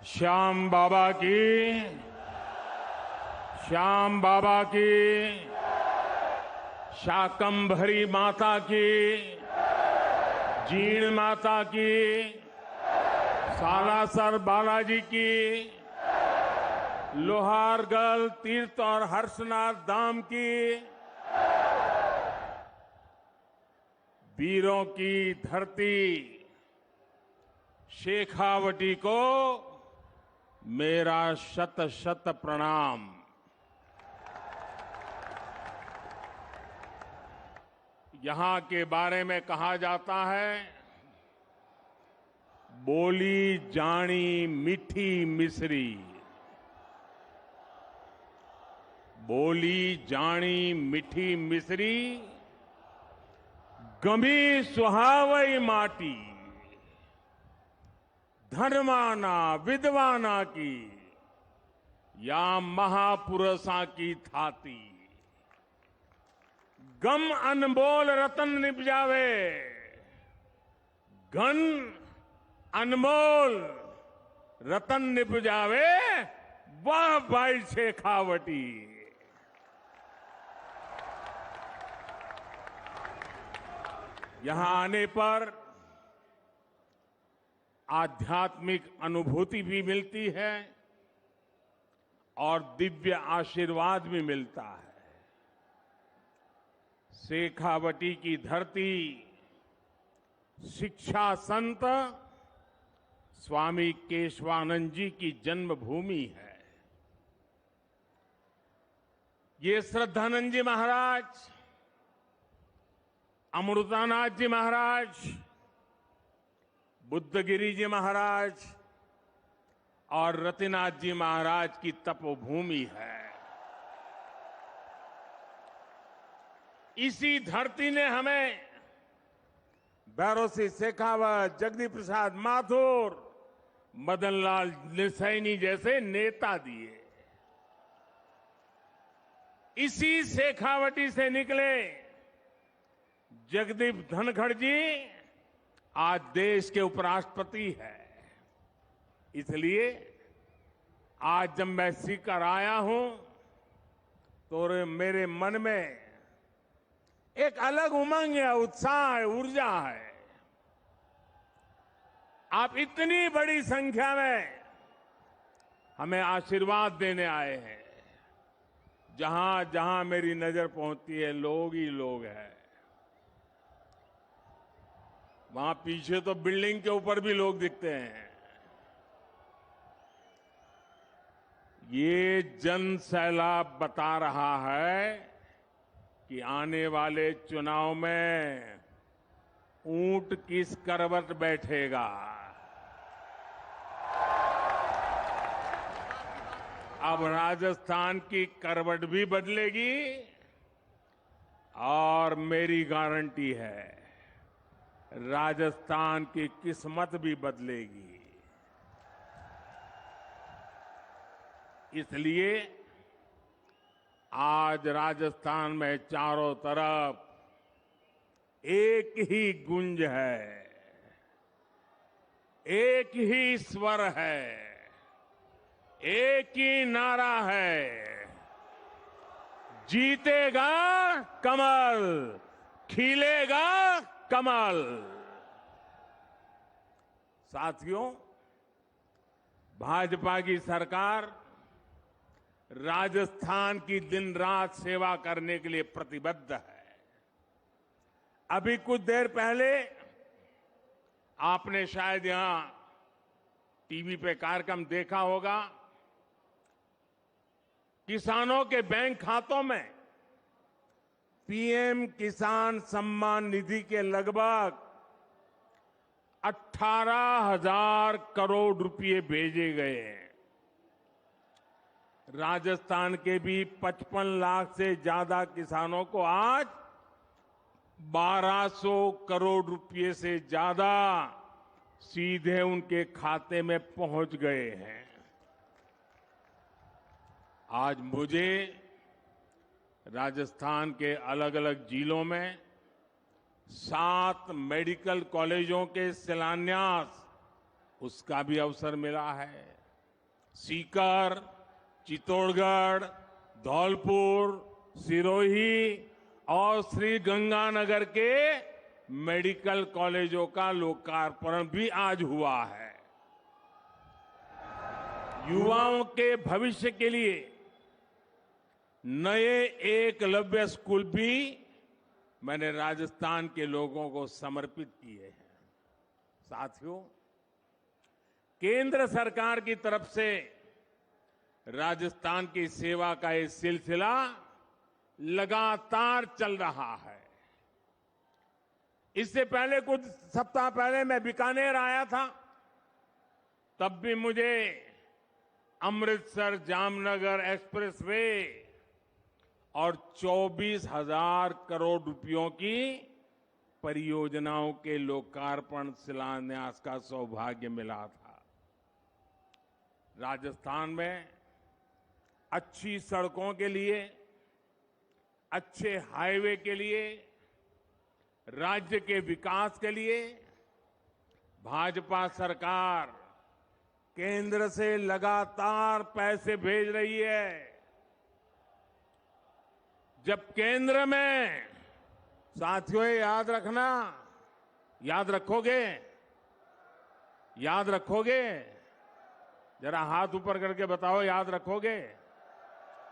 श्याम बाबा की, श्याम बाबा की, शाकंभरी माता की, जीण माता की, सालासर बालाजी की, लोहारगढ़ तीर्थ और हर्षनाथ धाम की, वीरों की धरती शेखावटी को मेरा शत शत प्रणाम। यहां के बारे में कहा जाता है, बोली जानी मीठी मिश्री, बोली जानी मीठी मिश्री, गमी सुहावई माटी, धर्माना विद्वाना की, या महापुरुषा की थाती, गम अनमोल रतन निपजावे, घन अनमोल रतन निपजावे, वाह भाई शेखावटी। यहां आने पर आध्यात्मिक अनुभूति भी मिलती है और दिव्य आशीर्वाद भी मिलता है। शेखावटी की धरती शिक्षा संत स्वामी केशवानंद जी की जन्मभूमि है। ये श्रद्धानंद जी महाराज, अमृतानाथ जी महाराज, बुद्धगिरी जी महाराज और रतिनाथ जी महाराज की तपोभूमि है। इसी धरती ने हमें भैरव सिंह शेखावत, जगदीश प्रसाद माथुर, मदनलाल सैनी जैसे नेता दिए। इसी शेखावटी से निकले जगदीप धनखड़ जी आज देश के उपराष्ट्रपति हैं। इसलिए आज जब मैं सीकर आया हूं तो मेरे मन में एक अलग उमंग है, उत्साह है, ऊर्जा है। आप इतनी बड़ी संख्या में हमें आशीर्वाद देने आए हैं। जहां जहां मेरी नजर पहुंचती है, लोग ही लोग हैं। वहां पीछे तो बिल्डिंग के ऊपर भी लोग दिखते हैं। ये जन सैलाब बता रहा है कि आने वाले चुनाव में ऊंट किस करवट बैठेगा। अब राजस्थान की करवट भी बदलेगी और मेरी गारंटी है राजस्थान की किस्मत भी बदलेगी। इसलिए आज राजस्थान में चारों तरफ एक ही गूंज है, एक ही स्वर है, एक ही नारा है, जीतेगा कमल, खिलेगा कमल। साथियों, भाजपा की सरकार राजस्थान की दिन रात सेवा करने के लिए प्रतिबद्ध है। अभी कुछ देर पहले आपने शायद यहां टीवी पे कार्यक्रम देखा होगा। किसानों के बैंक खातों में पीएम किसान सम्मान निधि के लगभग 18,000 करोड़ रुपए भेजे गए हैं। राजस्थान के भी 55 लाख से ज्यादा किसानों को आज 1200 करोड़ रुपए से ज्यादा सीधे उनके खाते में पहुंच गए हैं। आज मुझे राजस्थान के अलग अलग जिलों में 7 मेडिकल कॉलेजों के शिलान्यास उसका भी अवसर मिला है। सीकर, चित्तौड़गढ़, धौलपुर, सिरोही और श्री गंगानगर के मेडिकल कॉलेजों का लोकार्पण भी आज हुआ है। युवाओं के भविष्य के लिए नए एकलव्य स्कूल भी मैंने राजस्थान के लोगों को समर्पित किए हैं। साथियों, केंद्र सरकार की तरफ से राजस्थान की सेवा का ये सिलसिला लगातार चल रहा है। इससे पहले कुछ सप्ताह पहले मैं बीकानेर आया था, तब भी मुझे अमृतसर जामनगर एक्सप्रेसवे और 24,000 करोड़ रुपयों की परियोजनाओं के लोकार्पण शिलान्यास का सौभाग्य मिला था। राजस्थान में अच्छी सड़कों के लिए, अच्छे हाईवे के लिए, राज्य के विकास के लिए भाजपा सरकार केंद्र से लगातार पैसे भेज रही है। जब केंद्र में, साथियों याद रखना, याद रखोगे? याद रखोगे? जरा हाथ ऊपर करके बताओ, याद रखोगे?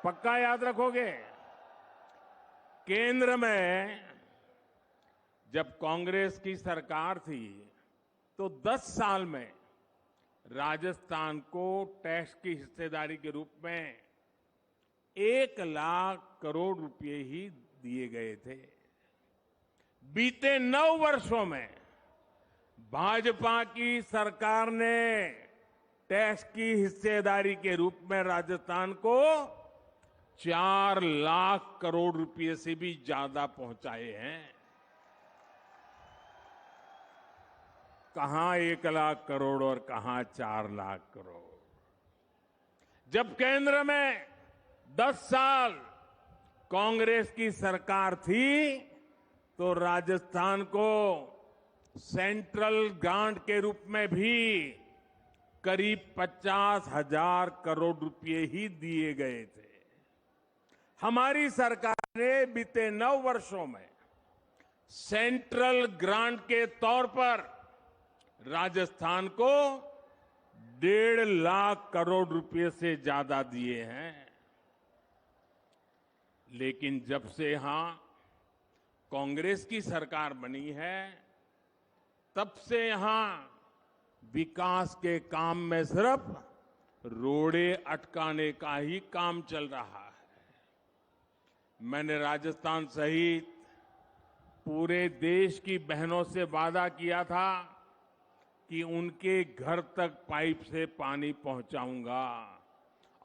पक्का याद रखोगे? केंद्र में जब कांग्रेस की सरकार थी तो 10 साल में राजस्थान को टैक्स की हिस्सेदारी के रूप में 1 लाख करोड़ रुपए ही दिए गए थे। बीते 9 वर्षों में भाजपा की सरकार ने टैक्स की हिस्सेदारी के रूप में राजस्थान को 4 लाख करोड़ रुपए से भी ज्यादा पहुंचाए हैं। कहां 1 लाख करोड़ और कहां 4 लाख करोड़। जब केंद्र में 10 साल कांग्रेस की सरकार थी तो राजस्थान को सेंट्रल ग्रांट के रूप में भी करीब 50,000 करोड़ रुपए ही दिए गए थे। हमारी सरकार ने बीते 9 वर्षों में सेंट्रल ग्रांट के तौर पर राजस्थान को 1.5 लाख करोड़ रुपए से ज्यादा दिए हैं। लेकिन जब से यहां कांग्रेस की सरकार बनी है, तब से यहां विकास के काम में सिर्फ रोड़े अटकाने का ही काम चल रहा है। मैंने राजस्थान सहित पूरे देश की बहनों से वादा किया था कि उनके घर तक पाइप से पानी पहुंचाऊंगा,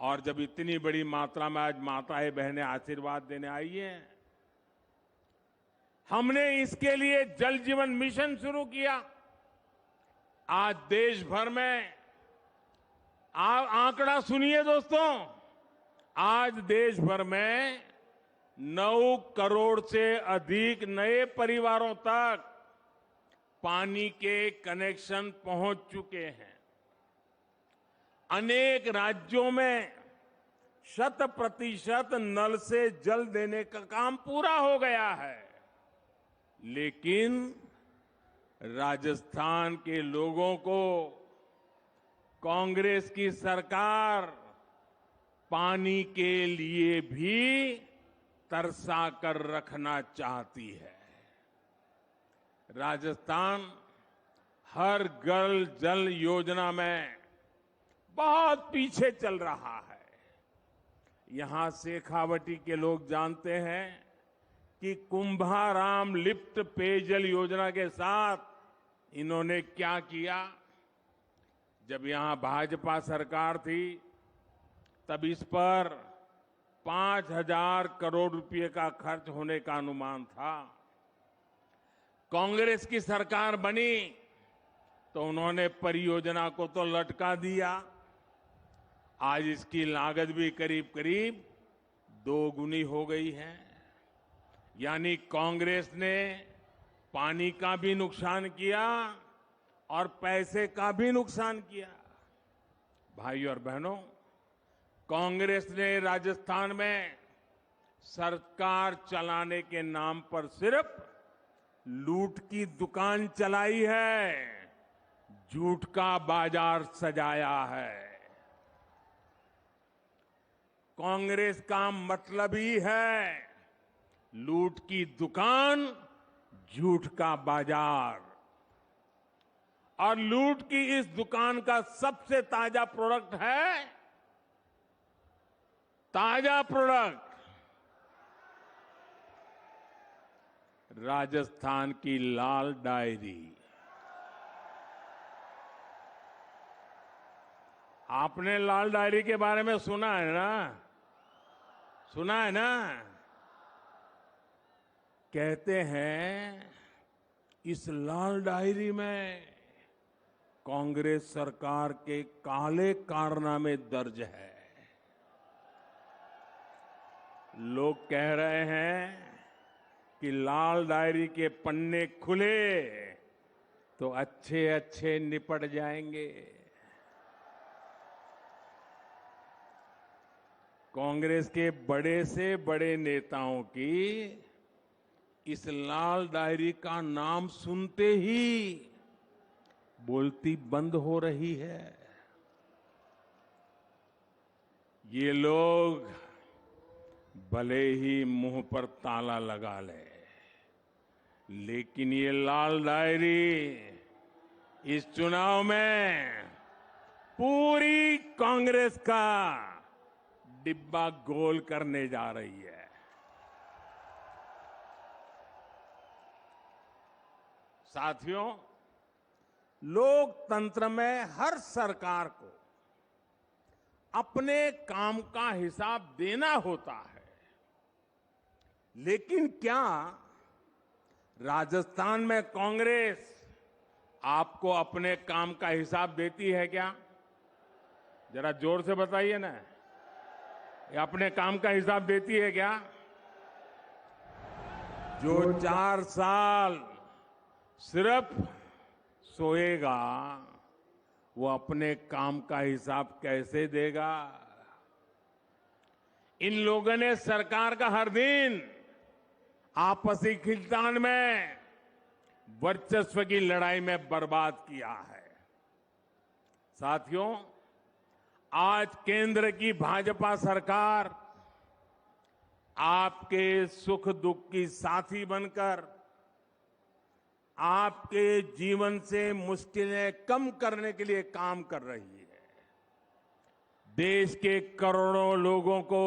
और जब इतनी बड़ी मात्रा में आज माताएं बहनें आशीर्वाद देने आई हैं, हमने इसके लिए जल जीवन मिशन शुरू किया। आज देश भर में, आंकड़ा सुनिए दोस्तों, आज देश भर में 9 करोड़ से अधिक नए परिवारों तक पानी के कनेक्शन पहुंच चुके हैं। अनेक राज्यों में 100% नल से जल देने का काम पूरा हो गया है। लेकिन राजस्थान के लोगों को कांग्रेस की सरकार पानी के लिए भी तरसा कर रखना चाहती है। राजस्थान हर घर जल योजना में बहुत पीछे चल रहा है। यहां शेखावटी के लोग जानते हैं कि कुंभाराम लिफ्ट पेयजल योजना के साथ इन्होंने क्या किया। जब यहां भाजपा सरकार थी तब इस पर 5,000 करोड़ रुपए का खर्च होने का अनुमान था। कांग्रेस की सरकार बनी तो उन्होंने परियोजना को तो लटका दिया। आज इसकी लागत भी करीब करीब 2 गुनी हो गई है। यानी कांग्रेस ने पानी का भी नुकसान किया और पैसे का भी नुकसान किया। भाइयों और बहनों, कांग्रेस ने राजस्थान में सरकार चलाने के नाम पर सिर्फ लूट की दुकान चलाई है, झूठ का बाजार सजाया है। कांग्रेस का मतलब ही है लूट की दुकान, झूठ का बाजार। और लूट की इस दुकान का सबसे ताजा प्रोडक्ट है, ताजा प्रोडक्ट राजस्थान की लाल डायरी। आपने लाल डायरी के बारे में सुना है ना? सुना है ना? कहते हैं इस लाल डायरी में कांग्रेस सरकार के काले कारनामे दर्ज है। लोग कह रहे हैं कि लाल डायरी के पन्ने खुले तो अच्छे अच्छे निपट जाएंगे। कांग्रेस के बड़े से बड़े नेताओं की इस लाल डायरी का नाम सुनते ही बोलती बंद हो रही है। ये लोग भले ही मुंह पर ताला लगा ले, लेकिन ये लाल डायरी इस चुनाव में पूरी कांग्रेस का डिब्बा गोल करने जा रही है। साथियों, लोकतंत्र में हर सरकार को अपने काम का हिसाब देना होता है, लेकिन क्या राजस्थान में कांग्रेस आपको अपने काम का हिसाब देती है क्या? जरा जोर से बताइए ना, ये अपने काम का हिसाब देती है क्या? जो 4 साल सिर्फ सोएगा वो अपने काम का हिसाब कैसे देगा? इन लोगों ने सरकार का हर दिन आपसी खींचतान में, वर्चस्व की लड़ाई में बर्बाद किया है। साथियों, आज केंद्र की भाजपा सरकार आपके सुख दुख की साथी बनकर आपके जीवन से मुश्किलें कम करने के लिए काम कर रही है। देश के करोड़ों लोगों को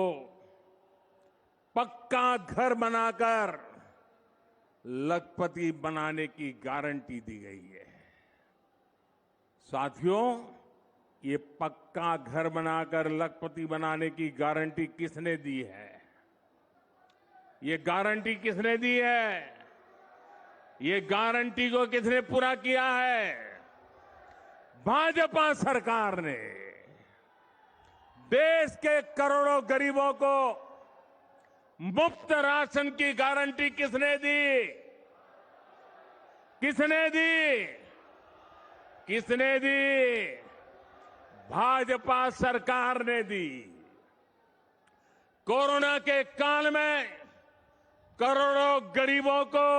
पक्का घर बनाकर लखपति बनाने की गारंटी दी गई है। साथियों, ये पक्का घर बनाकर लखपति बनाने की गारंटी किसने दी है? ये गारंटी किसने दी है? ये गारंटी को किसने पूरा किया है? भाजपा सरकार ने। देश के करोड़ों गरीबों को मुफ्त राशन की गारंटी किसने दी? किसने दी? किसने दी? भाजपा सरकार ने दी। कोरोना के काल में करोड़ों गरीबों को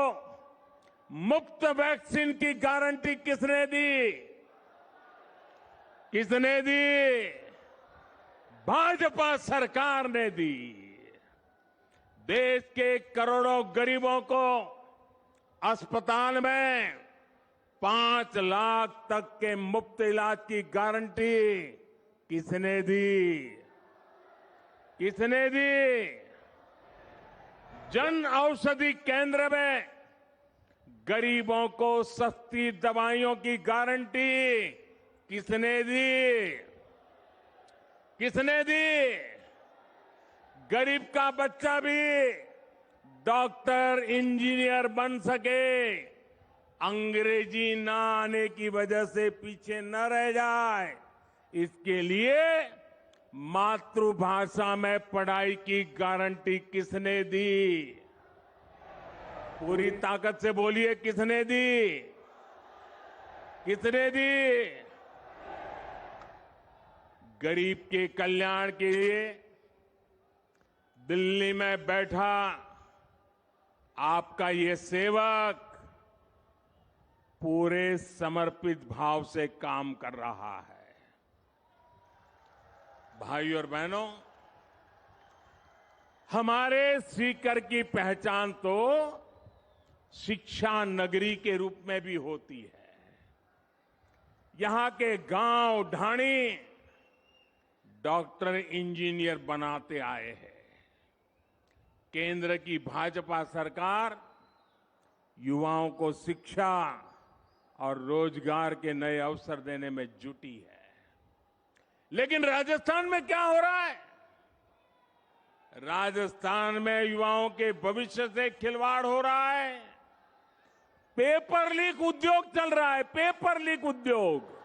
मुफ्त वैक्सीन की गारंटी किसने दी? किसने दी? भाजपा सरकार ने दी। देश के करोड़ों गरीबों को अस्पताल में 5 लाख तक के मुफ्त इलाज की गारंटी किसने दी? किसने दी? जन औषधि केंद्र में गरीबों को सस्ती दवाइयों की गारंटी किसने दी? किसने दी? गरीब का बच्चा भी डॉक्टर, इंजीनियर बन सके, अंग्रेजी ना आने की वजह से पीछे न रह जाए, इसके लिए मातृभाषा में पढ़ाई की गारंटी किसने दी? पूरी ताकत से बोलिए, किसने दी? किसने दी? गरीब के कल्याण के लिए दिल्ली में बैठा आपका ये सेवक पूरे समर्पित भाव से काम कर रहा है। भाइयों और बहनों, हमारे सीकर की पहचान तो शिक्षा नगरी के रूप में भी होती है। यहां के गांव ढाणी डॉक्टर इंजीनियर बनाते आए हैं। केंद्र की भाजपा सरकार युवाओं को शिक्षा और रोजगार के नए अवसर देने में जुटी है। लेकिन राजस्थान में क्या हो रहा है? राजस्थान में युवाओं के भविष्य से खिलवाड़ हो रहा है। पेपर लीक उद्योग चल रहा है, पेपर लीक उद्योग।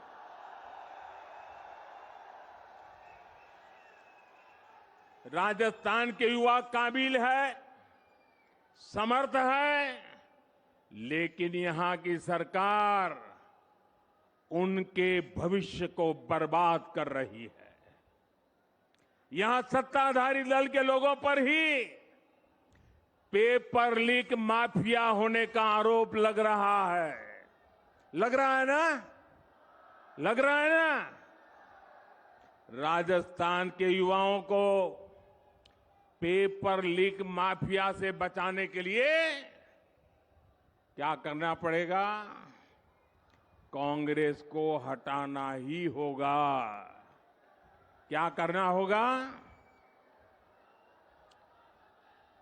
राजस्थान के युवा काबिल है, समर्थ है, लेकिन यहां की सरकार उनके भविष्य को बर्बाद कर रही है। यहां सत्ताधारी दल के लोगों पर ही पेपर लीक माफिया होने का आरोप लग रहा है। लग रहा है ना? लग रहा है ना? राजस्थान के युवाओं को पेपर लीक माफिया से बचाने के लिए क्या करना पड़ेगा? कांग्रेस को हटाना ही होगा। क्या करना होगा?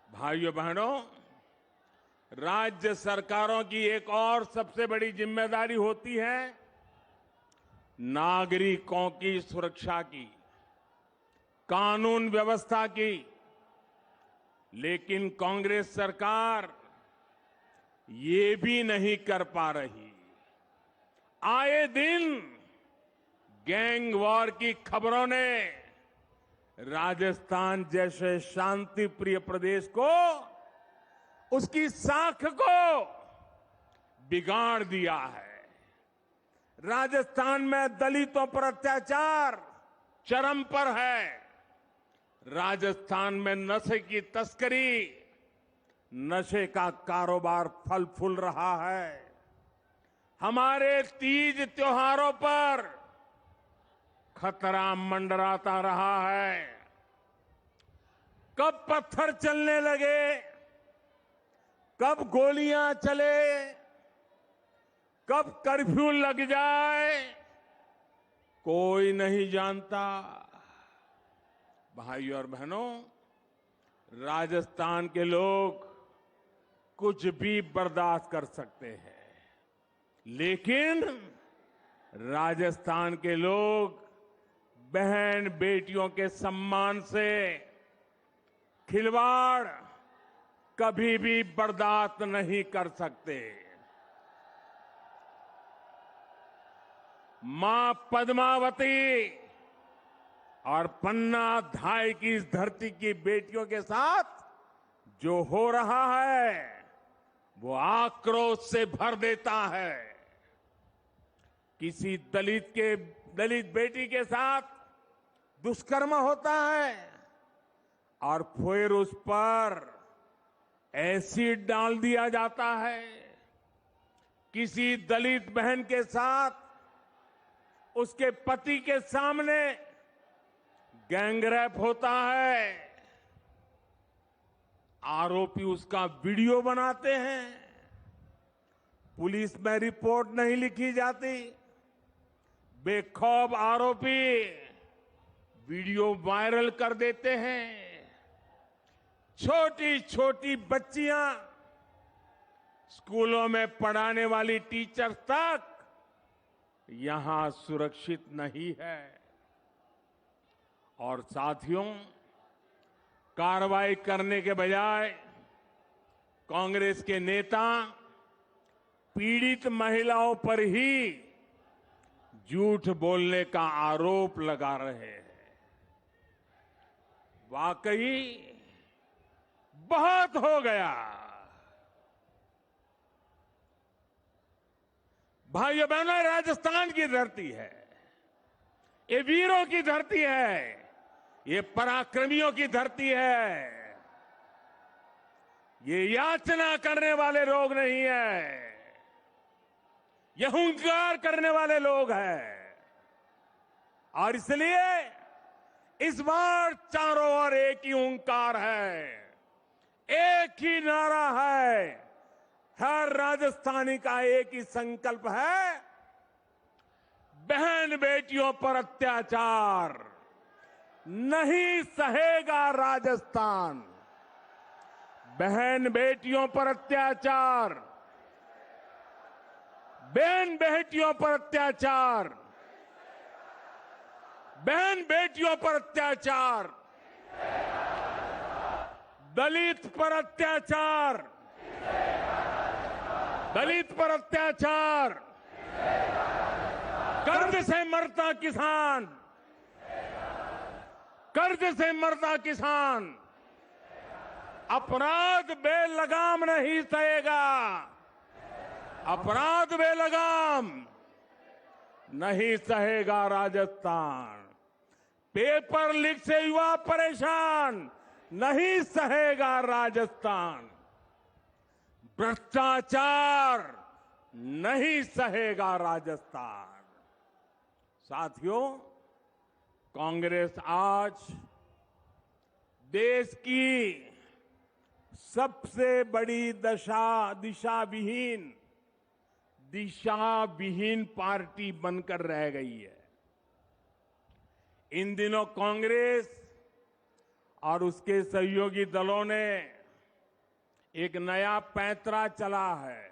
भाइयों बहनों, राज्य सरकारों की एक और सबसे बड़ी जिम्मेदारी होती है नागरिकों की सुरक्षा की, कानून व्यवस्था की। लेकिन कांग्रेस सरकार ये भी नहीं कर पा रही। आए दिन गैंग वॉर की खबरों ने राजस्थान जैसे शांति प्रिय प्रदेश को, उसकी साख को बिगाड़ दिया है। राजस्थान में दलितों पर अत्याचार चरम पर है। राजस्थान में नशे की तस्करी, नशे का कारोबार फल फूल रहा है। हमारे तीज त्योहारों पर खतरा मंडराता रहा है। कब पत्थर चलने लगे, कब गोलियां चले, कब कर्फ्यू लग जाए, कोई नहीं जानता। भाइयों और बहनों, राजस्थान के लोग कुछ भी बर्दाश्त कर सकते हैं, लेकिन राजस्थान के लोग बहन बेटियों के सम्मान से खिलवाड़ कभी भी बर्दाश्त नहीं कर सकते। मां पद्मावती और पन्ना धाय की इस धरती की बेटियों के साथ जो हो रहा है वो आक्रोश से भर देता है। किसी दलित बेटी के साथ दुष्कर्म होता है और फिर उस पर एसिड डाल दिया जाता है। किसी दलित बहन के साथ उसके पति के सामने गैंगरेप होता है, आरोपी उसका वीडियो बनाते हैं, पुलिस में रिपोर्ट नहीं लिखी जाती, बेखौफ आरोपी वीडियो वायरल कर देते हैं। छोटी छोटी बच्चियां, स्कूलों में पढ़ाने वाली टीचर्स तक यहां सुरक्षित नहीं है। और साथियों, कार्रवाई करने के बजाय कांग्रेस के नेता पीड़ित महिलाओं पर ही झूठ बोलने का आरोप लगा रहे हैं। वाकई बहुत हो गया। भाइयों बहनों, राजस्थान की धरती है, ये वीरों की धरती है, ये पराक्रमियों की धरती है। ये याचना करने वाले लोग नहीं है, ये हुंकार करने वाले लोग हैं। और इसलिए इस बार चारों ओर एक ही हुंकार है, एक ही नारा है, हर राजस्थानी का एक ही संकल्प है, बहन बेटियों पर अत्याचार नहीं सहेगा राजस्थान। बहन बेटियों पर अत्याचार, बहन बेटियों पर अत्याचार, बहन बेटियों पर अत्याचार, दलित पर अत्याचार, दलित पर अत्याचार, कर्ज से मरता किसान, कर्ज से मरता किसान अपराध बेलगाम नहीं सहेगा, अपराध बेलगाम नहीं सहेगा राजस्थान। पेपर लीक से युवा परेशान नहीं सहेगा राजस्थान। भ्रष्टाचार नहीं सहेगा राजस्थान। साथियों, कांग्रेस आज देश की सबसे बड़ी दिशा विहीन पार्टी बनकर रह गई है। इन दिनों कांग्रेस और उसके सहयोगी दलों ने एक नया पैंतरा चला है।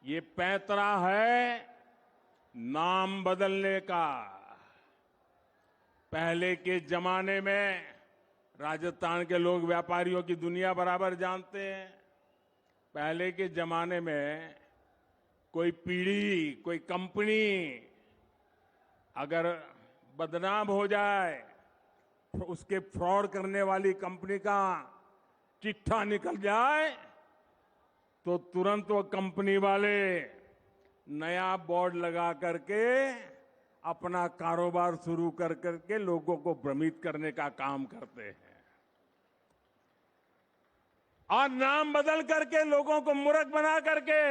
ये पैंतरा है नाम बदलने का। पहले के जमाने में राजस्थान के लोग व्यापारियों की दुनिया बराबर जानते हैं। पहले के जमाने में कोई पीढ़ी, कोई कंपनी अगर बदनाम हो जाए, उसके फ्रॉड करने वाली कंपनी का चिट्ठा निकल जाए, तो तुरंत वो कंपनी वाले नया बोर्ड लगा करके अपना कारोबार शुरू कर करके लोगों को भ्रमित करने का काम करते हैं और नाम बदल करके लोगों को मूर्ख बना करके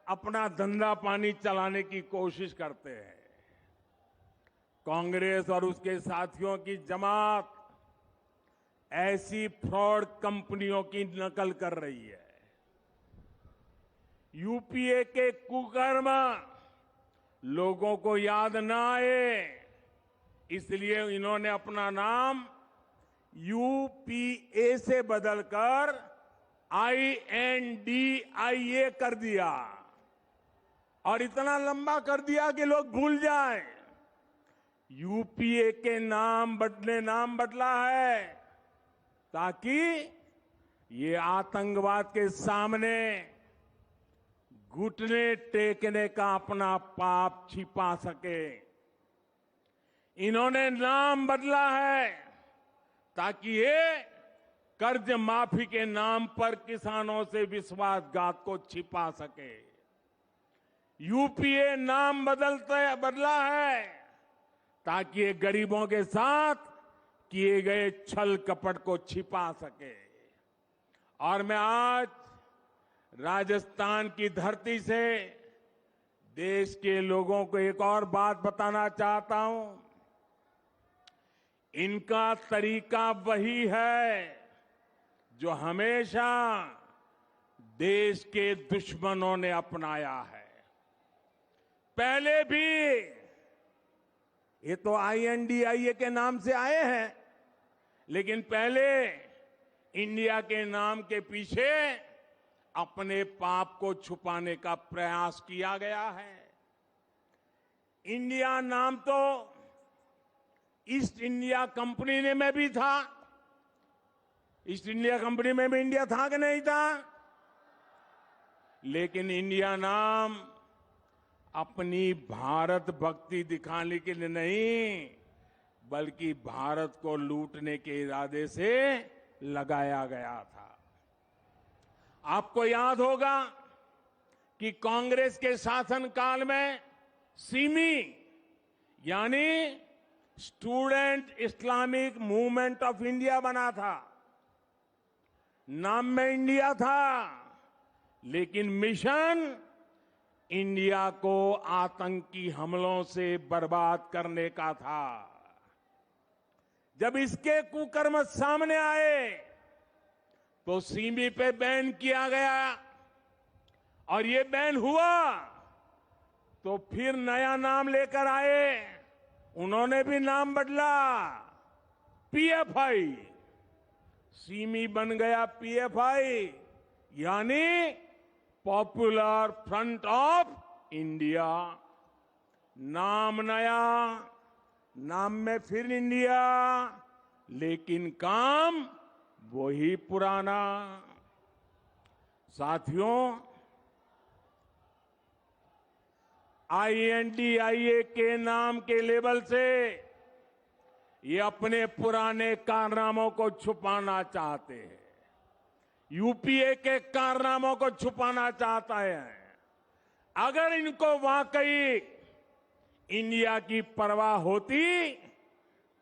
अपना धंधा पानी चलाने की कोशिश करते हैं। कांग्रेस और उसके साथियों की जमात ऐसी फ्रॉड कंपनियों की नकल कर रही है। यूपीए के कुकर्म लोगों को याद ना आए, इसलिए इन्होंने अपना नाम यूपीए से बदलकर INDIA कर दिया और इतना लंबा कर दिया कि लोग भूल जाएं। यूपीए के नाम बदला है ताकि ये आतंकवाद के सामने घुटने टेकने का अपना पाप छिपा सके। इन्होंने नाम बदला है ताकि ये कर्ज माफी के नाम पर किसानों से विश्वासघात को छिपा सके। यूपीए नाम बदला है ताकि ये गरीबों के साथ किए गए छल कपट को छिपा सके। और मैं आज राजस्थान की धरती से देश के लोगों को एक और बात बताना चाहता हूं। इनका तरीका वही है जो हमेशा देश के दुश्मनों ने अपनाया है। पहले भी ये तो INDIA के नाम से आए हैं, लेकिन पहले इंडिया के नाम के पीछे अपने पाप को छुपाने का प्रयास किया गया है। इंडिया नाम तो ईस्ट इंडिया कंपनी में भी था। ईस्ट इंडिया कंपनी में भी इंडिया था कि नहीं था? लेकिन इंडिया नाम अपनी भारत भक्ति दिखाने के लिए नहीं, बल्कि भारत को लूटने के इरादे से लगाया गया था। आपको याद होगा कि कांग्रेस के शासनकाल में सिमी यानी student Islamic movement of India बना था। नाम में इंडिया था, लेकिन मिशन इंडिया को आतंकी हमलों से बर्बाद करने का था। जब इसके कुकर्म सामने आए तो सीमी पे बैन किया गया, और ये बैन हुआ तो फिर नया नाम लेकर आए। उन्होंने भी नाम बदला, पीएफआई। सीमी बन गया पीएफआई, यानी पॉपुलर फ्रंट ऑफ इंडिया। नाम नया, नाम में फिर इंडिया, लेकिन काम वही पुराना। साथियों, INDIA के नाम के लेबल से ये अपने पुराने कारनामों को छुपाना चाहते हैं। यूपीए के कारनामों को छुपाना चाहता है। अगर इनको वाकई इंडिया की परवाह होती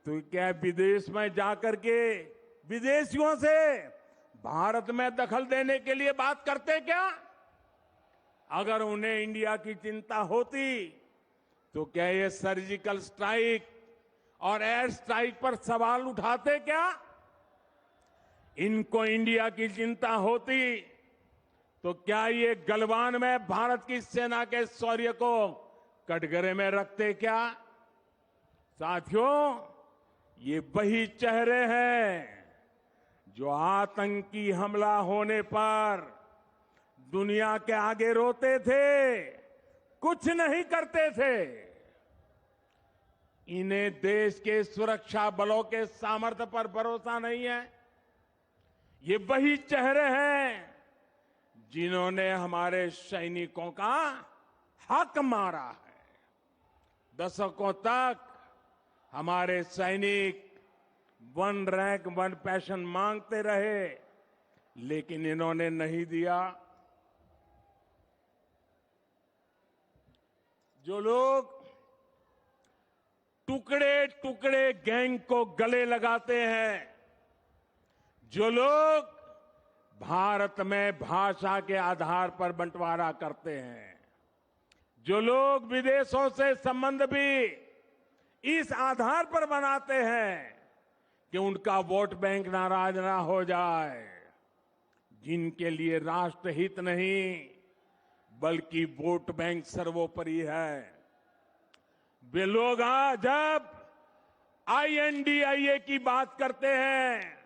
तो क्या विदेश में जाकर के विदेशियों से भारत में दखल देने के लिए बात करते क्या? अगर उन्हें इंडिया की चिंता होती तो क्या ये सर्जिकल स्ट्राइक और एयर स्ट्राइक पर सवाल उठाते क्या? इनको इंडिया की चिंता होती तो क्या ये गलवान में भारत की सेना के शौर्य को कटघरे में रखते क्या? साथियों, ये वही चेहरे हैं जो आतंकी हमला होने पर दुनिया के आगे रोते थे, कुछ नहीं करते थे। इन्हें देश के सुरक्षा बलों के सामर्थ्य पर भरोसा नहीं है। ये वही चेहरे हैं जिन्होंने हमारे सैनिकों का हक मारा है। दशकों तक हमारे सैनिक वन रैंक वन पेंशन मांगते रहे, लेकिन इन्होंने नहीं दिया। जो लोग टुकड़े टुकड़े गैंग को गले लगाते हैं, जो लोग भारत में भाषा के आधार पर बंटवारा करते हैं, जो लोग विदेशों से संबंध भी इस आधार पर बनाते हैं कि उनका वोट बैंक नाराज ना हो जाए, जिनके लिए राष्ट्रहित नहीं बल्कि वोट बैंक सर्वोपरि है, वे लोग आज जब INDIA की बात करते हैं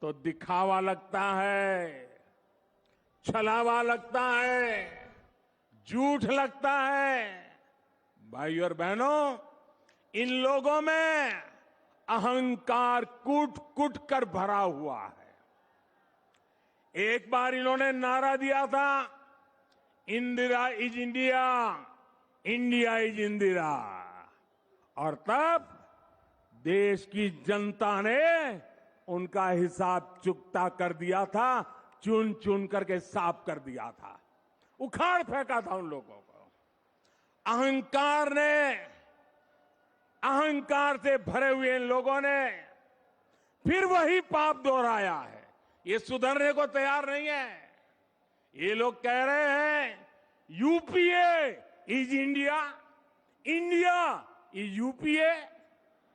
तो दिखावा लगता है, छलावा लगता है, झूठ लगता है। भाइयों और बहनों, इन लोगों में अहंकार कूट कूट कर भरा हुआ है। एक बार इन्होंने नारा दिया था, Indira is India, India is Indira, और तब देश की जनता ने उनका हिसाब चुकता कर दिया था, चुन चुन करके साफ कर दिया था, उखाड़ फेंका था उन लोगों को। अहंकार से भरे हुए इन लोगों ने फिर वही पाप दोहराया है। ये सुधरने को तैयार नहीं है। ये लोग कह रहे हैं UPA is India, India is UPA.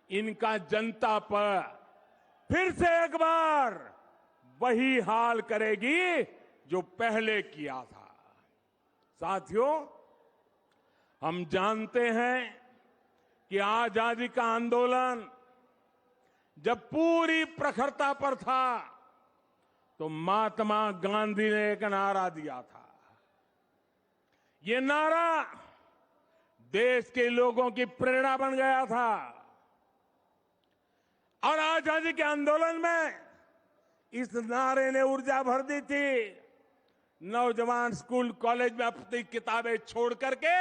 इनका जनता पर फिर से एक बार वही हाल करेगी जो पहले किया था। साथियों, हम जानते हैं कि आजादी का आंदोलन जब पूरी प्रखरता पर था तो महात्मा गांधी ने एक नारा दिया था। ये नारा देश के लोगों की प्रेरणा बन गया था और आजादी के आंदोलन में इस नारे ने ऊर्जा भर दी थी। नौजवान स्कूल कॉलेज में अपनी किताबें छोड़ करके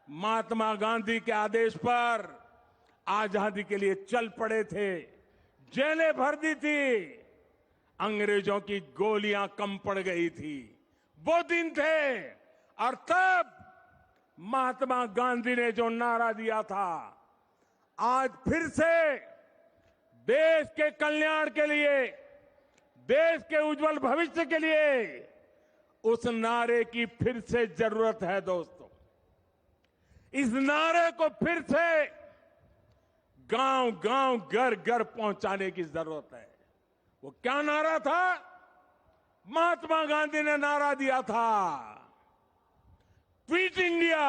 महात्मा गांधी के आदेश पर आजादी के लिए चल पड़े थे, जेलें भर दी थी, अंग्रेजों की गोलियां कम पड़ गई थी। वो दिन थे और तब महात्मा गांधी ने जो नारा दिया था, आज फिर से देश के कल्याण के लिए, देश के उज्जवल भविष्य के लिए उस नारे की फिर से जरूरत है दोस्तों। इस नारे को फिर से गांव गांव घर घर पहुंचाने की जरूरत है। वो क्या नारा था? महात्मा गांधी ने नारा दिया था, क्विट इंडिया,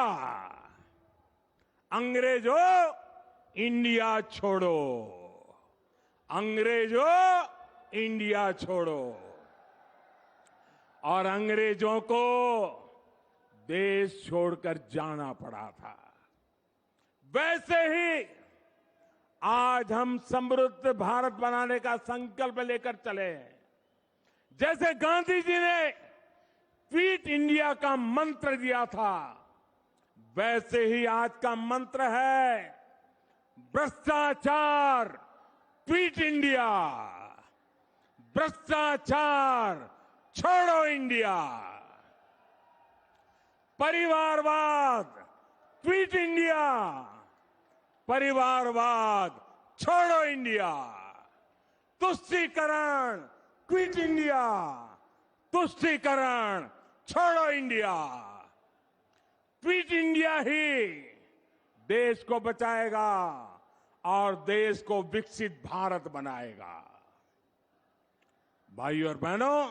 अंग्रेजों इंडिया छोड़ो, अंग्रेजों इंडिया छोड़ो। और अंग्रेजों को देश छोड़कर जाना पड़ा था। वैसे ही आज हम समृद्ध भारत बनाने का संकल्प लेकर चले हैं। जैसे गांधी जी ने क्विट इंडिया का मंत्र दिया था, वैसे ही आज का मंत्र है भ्रष्टाचार क्विट इंडिया, भ्रष्टाचार छोड़ो इंडिया, परिवारवाद क्विट इंडिया, परिवारवाद छोड़ो इंडिया, तुष्टीकरण क्विट इंडिया, तुष्टीकरण छोड़ो इंडिया। क्विट इंडिया ही देश को बचाएगा और देश को विकसित भारत बनाएगा। भाइयों और बहनों,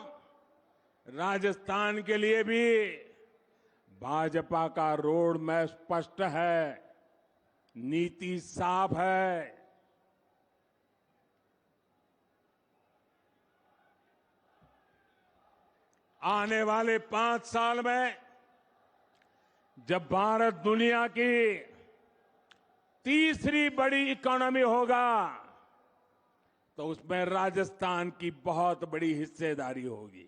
राजस्थान के लिए भी भाजपा का रोड मैप स्पष्ट है, नीति साफ है। आने वाले 5 साल में जब भारत दुनिया की तीसरी बड़ी इकोनॉमी होगा, तो उसमें राजस्थान की बहुत बड़ी हिस्सेदारी होगी।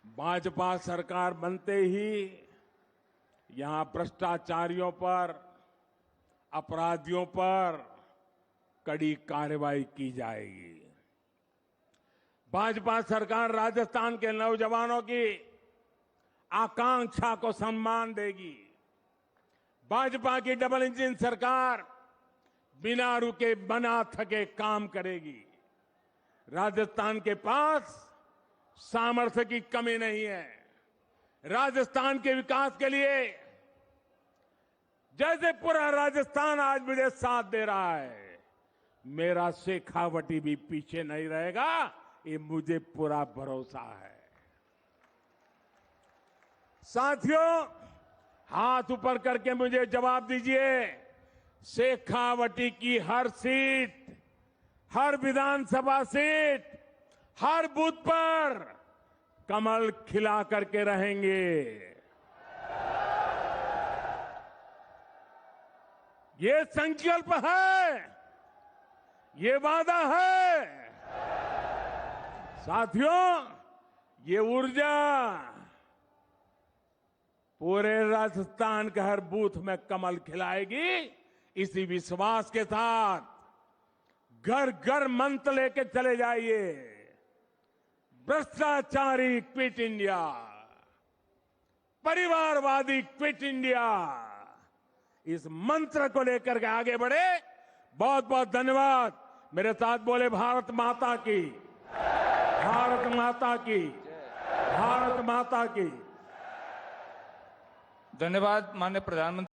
भाजपा सरकार बनते ही यहां भ्रष्टाचारियों पर, अपराधियों पर कड़ी कार्रवाई की जाएगी। भाजपा सरकार राजस्थान के नौजवानों की आकांक्षा को सम्मान देगी। भाजपा की डबल इंजन सरकार बिना रुके बिना थके काम करेगी। राजस्थान के पास सामर्थ्य की कमी नहीं है। राजस्थान के विकास के लिए जैसे पूरा राजस्थान आज मुझे साथ दे रहा है, मेरा शेखावटी भी पीछे नहीं रहेगा, ये मुझे पूरा भरोसा है। साथियों, हाथ ऊपर करके मुझे जवाब दीजिए, शेखावटी की हर सीट, हर विधानसभा सीट, हर बूथ पर कमल खिला करके रहेंगे। ये संकल्प है, ये वादा है। साथियों, ये ऊर्जा पूरे राजस्थान के हर बूथ में कमल खिलाएगी। इसी विश्वास के साथ घर घर मंत्र लेके चले जाइए, भ्रष्टाचारी क्विट इंडिया, परिवारवादी क्विट इंडिया। इस मंत्र को लेकर के आगे बढ़े। बहुत बहुत धन्यवाद। मेरे साथ बोले भारत माता की, भारत माता की, भारत माता की। धन्यवाद माननीय प्रधानमंत्री।